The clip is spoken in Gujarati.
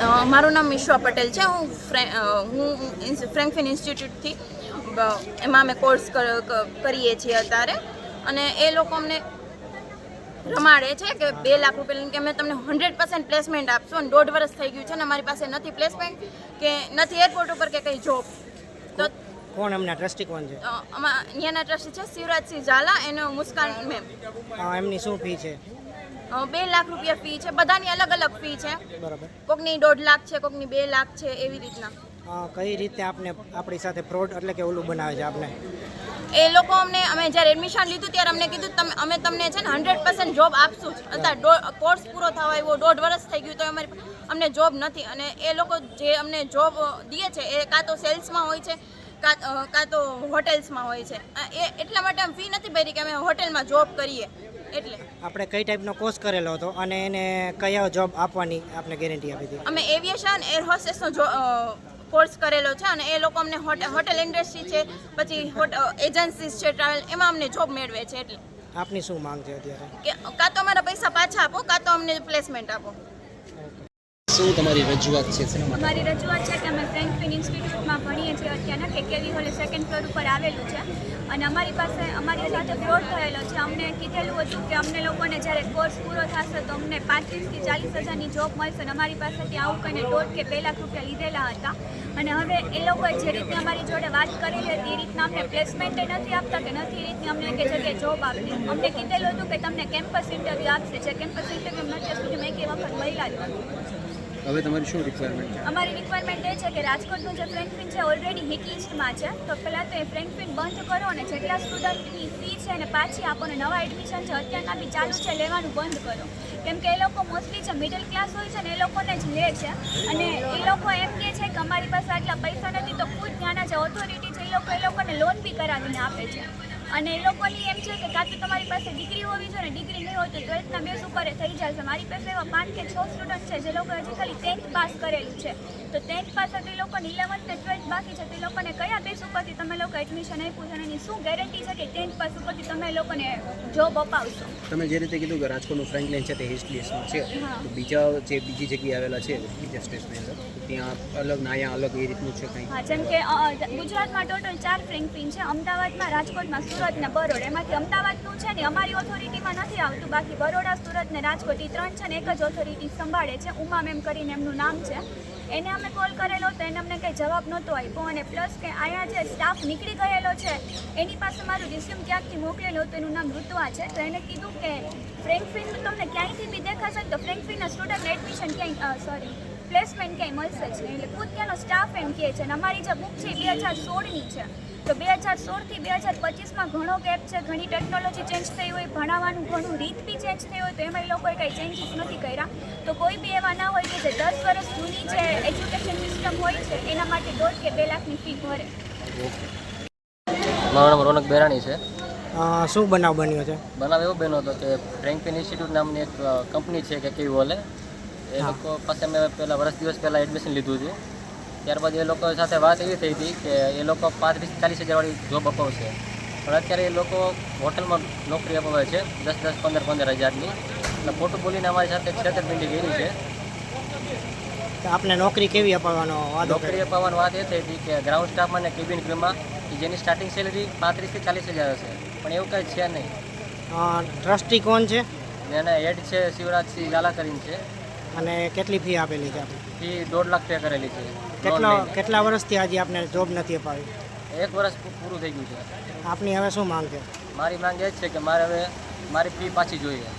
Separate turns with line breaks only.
મારું નામ મિશ્વા પટેલ છે. હું ફ્રેન્કફિન ઇન્સ્ટિટ્યૂટથી એમાં અમે કોર્સ કરીએ છીએ અત્યારે, અને એ લોકો અમને રમાડે છે કે 2 લાખ રૂપિયા કે અમે તમને 100% પ્લેસમેન્ટ આપશું, અને 1.5 વર્ષ થઈ ગયું છે ને અમારી પાસે નથી પ્લેસમેન્ટ કે નથી એરપોર્ટ ઉપર કે કંઈ જોબ. તો
કોણ એમના ટ્રસ્ટી કોણ છે?
અહીંયાના ટ્રસ્ટી છે શિવરાજસિંહ ઝાલા, એનો મુસ્કાન મેમ.
એમની શું ફી છે?
2 લાખ રૂપિયા ફી છે. બધાની અલગ અલગ ફી છે.
બરાબર.
કોકની 1.5 લાખ છે, કોકની 2 લાખ છે, એવી રીતના.
કઈ રીતે આપણી સાથે ફ્રોડ એટલે કે ઓલું બનાવે છે આપને?
એ લોકો અમે જ્યારે એડમિશન લીધું ત્યારે અમને કીધું અમે તમને છે ને 100% જોબ આપશું જ. અત્યારે કોર્સ પૂરો થવા આવ્યો, 1.5 વર્ષ થઈ ગયું તો અમને જોબ નથી. અને એ લોકો જે અમને જોબ દે છે એ કાં તો સેલ્સમાં હોય છે, કાં તો હોટેલ્સમાં હોય છે. એટલા માટે અમે ફી નથી ભરી કે અમે હોટેલમાં જોબ કરીએ. એટલે
આપણે કઈ ટાઈપનો કોર્સ કરેલો હતો અને એને કયા જોબ આપવાની આપણે ગેરંટી આપી હતી?
અમે એવિએશન એર હોસ્ટેસનો કોર્સ કરેલો છે, અને એ લોકો અમને હોટેલ ઇન્ડસ્ટ્રી છે, પછી એજન્સીસ છે ટ્રાવેલ, એમાં અમને જોબ મેળવે છે. એટલે
આપની શું માંગ છે અત્યારે?
કે કાં તો અમારા પૈસા પાછા આપો, કાં તો અમને પ્લેસમેન્ટ આપો.
શું તમારી રજૂઆત છે?
અમારી રજૂઆત છે કે અમે ફ્રેન્કફિન ઇન્સ્ટિટ્યૂટમાં ભણીએ છીએ અત્યારના, કે કેવી હોલે 2nd ફ્લોર ઉપર આવેલું છે, અને અમારી સાથે ફ્રોડ થયેલો છે. અમને કીધેલું હતું કે અમને લોકોને જ્યારે કોર્સ પૂરો થશે તો અમને 35,000 થી 40,000ની જોબ મળશે, અને અમારી પાસેથી આવું કહીને 1.5 કે 2 લાખ રૂપિયા લીધેલા હતા. અને હવે એ લોકોએ જે રીતે અમારી જોડે વાત કરેલી હતી એ રીતના અમને પ્લેસમેન્ટ નથી આપતા, કે નથી એ રીતની અમને કે જગ્યાએ જોબ આપતી. અમને કીધેલું હતું કે તમને કેમ્પસ ઇન્ટરવ્યૂ આપશે, જે કેમ્પસ ઇન્ટરવ્યૂ અત્યાર સુધીમાં એકે વખત મળ્યા જ નથી.
હવે તમારી શું રિક્વાયરમેન્ટ છે?
અમારી રિક્વાયરમેન્ટ એ છે કે રાજકોટનું જે ફ્રેન્કફિન છે ઓલરેડી હિટ લિસ્ટમાં છે, તો પહેલાં તો એ ફ્રેન્કફિન બંધ કરો અને જેટલા સ્ટુડન્ટની ફી છે એને પાછી આપો, અને નવા એડમિશન છે અત્યારના બી ચાલુ છે લેવાનું બંધ કરો. કેમ કે એ લોકો મોસ્ટલી જે મિડલ ક્લાસ હોય છે ને એ લોકોને જ લે છે, અને એ લોકો એમ કહે છે કે અમારી પાસે આટલા પૈસા નથી, તો ખુદ ત્યાંના જે ઓથોરિટી છે એ લોકોને લોન બી કરાવીને આપે છે. અને એ લોકોની એમ છે કે કાં તો તમારી પાસે ડિગ્રી હોવી જોઈએ, ડિગ્રી નહીં હોય તો 12થના બેઝ ઉપર થઈ જશે. મારી પાસે એવા 5 કે 6 સ્ટુડન્ટ છે જે લોકો હજી ખાલી 10th પાસ કરેલું છે, તો 10th પાસ તો એ લોકોને 11th ને 12th બાકી છે, તો એ લોકોને કયા બેઝ ઉપરથી તમે લોકો એડમિશન આપ્યું છે, અને એની શું ગેરંટી છે કે 10th પાસ ઉપરથી તમે લોકોને જોબ અપાવશો?
તમે જે રીતે કીધું કે રાજકોટનું ફ્રેન્કલિન છે તે હિસ્ટ લિસ્ટમાં છે, તો બીજી જગ્યાએ આવેલા છે બીજા સ્ટેટની અંદર, ત્યાં અલગ ને અહીંયા અલગ એ રીતનું છે કંઈ?
હા, જેમ કે ગુજરાતમાં ટોટલ 4 ફ્રેન્કફિન છે, અમદાવાદમાં, રાજકોટમાં, સુરત ને બરોડ. એમાંથી અમદાવાદનું છે ને અમારી ઓથોરિટીમાં નથી આવતું, બાકી બરોડા, સુરત ને રાજકોટ એ 3 છે ને એક જ ઓથોરિટી સંભાળે છે. ઉમા મેમ કરીને એમનું નામ છે. એને અમે કોલ કરેલો તો એને અમને કંઈ જવાબ નહોતો આપ્યો, અને પ્લસ કે અહીંયા જે સ્ટાફ નીકળી ગયેલો છે એની પાસે મારું રિઝ્યુમ ક્યાંકથી મોકલેલું હતું, એનું નામ ઋતુઆ છે. તો એને કીધું કે ફ્રેન્કફિન તમને ક્યાંયથી બી દેખાશે તો ફ્રેન્કફિનના સ્ટુડન્ટ એડમિશન ક્યાંય પ્લેસમેન્ટ ક્યાંય મળશે જ નહીં. એટલે ખુદ ત્યાંનો સ્ટાફ એમ કહે છે. અને અમારી જે બુક છે એ 2016ની છે, તો 2016થી 2025માં ઘણો ગેપ છે. ઘણી ટેકનોલોજી ચેન્જ થઈ હોય, ભણાવવાનું ઘણું રીત બી ચેન્જ થઈ હોય, તો એમાં એ લોકોએ કંઈ ચેન્જીસ નથી કર્યા. તો કોઈ બી એવા ના હોય કે જે 10 વર્ષ જૂની જે એજ્યુકેશન સિસ્ટમ હોય છે એના માટે 1.5 કે 2 લાખની ફી ભરે.
મારું નામ રોનક બેરાણી છે.
શું બનાવ બન્યો છે?
બનાવ એવો બન્યો હતો કે ફ્રેન્કફિન ઇન્સ્ટિટ્યૂટ નામની એક કંપની છે કે કેવી બોલે, એ લોકો પાસે અમે દિવસ પહેલાં એડમિશન લીધું હતું. ત્યારબાદ એ લોકો સાથે વાત એવી થઈ હતી કે એ લોકો 35,000 થી 40,000 વાળી જોબ અપાવશે, પણ અત્યારે એ લોકો હોટલમાં નોકરી અપાવે છે 10,000, 15,000ની. એટલે ખોટું બોલીને અમારી સાથે છેતરપિંડી કરી છે.
આપને નોકરી કેવી અપાવવાનો વાદો?
નોકરી અપાવવાની વાત એ થઈ હતી કે ગ્રાઉન્ડ સ્ટાફમાં અને કેબિન ક્રૂમાં, જેની સ્ટાર્ટિંગ સેલેરી 35,000 થી 40,000 હશે, પણ એવું કંઈ છે નહીં.
ટ્રસ્ટી કોણ છે?
એના હેડ છે શિવરાજસિંહ ઝાલા કરીને છે.
અને કેટલી ફી આપેલી છે?
ફી 1.5 લાખ પે કરેલી છે.
કેટલા વર્ષથી આજે આપને જોબ નથી અપાવી?
1 વર્ષ પૂરું થઈ ગયું છે.
આપની હવે શું માંગ છે?
મારી માંગ એ જ છે કે મારે હવે મારી ફી પાછી જોઈએ.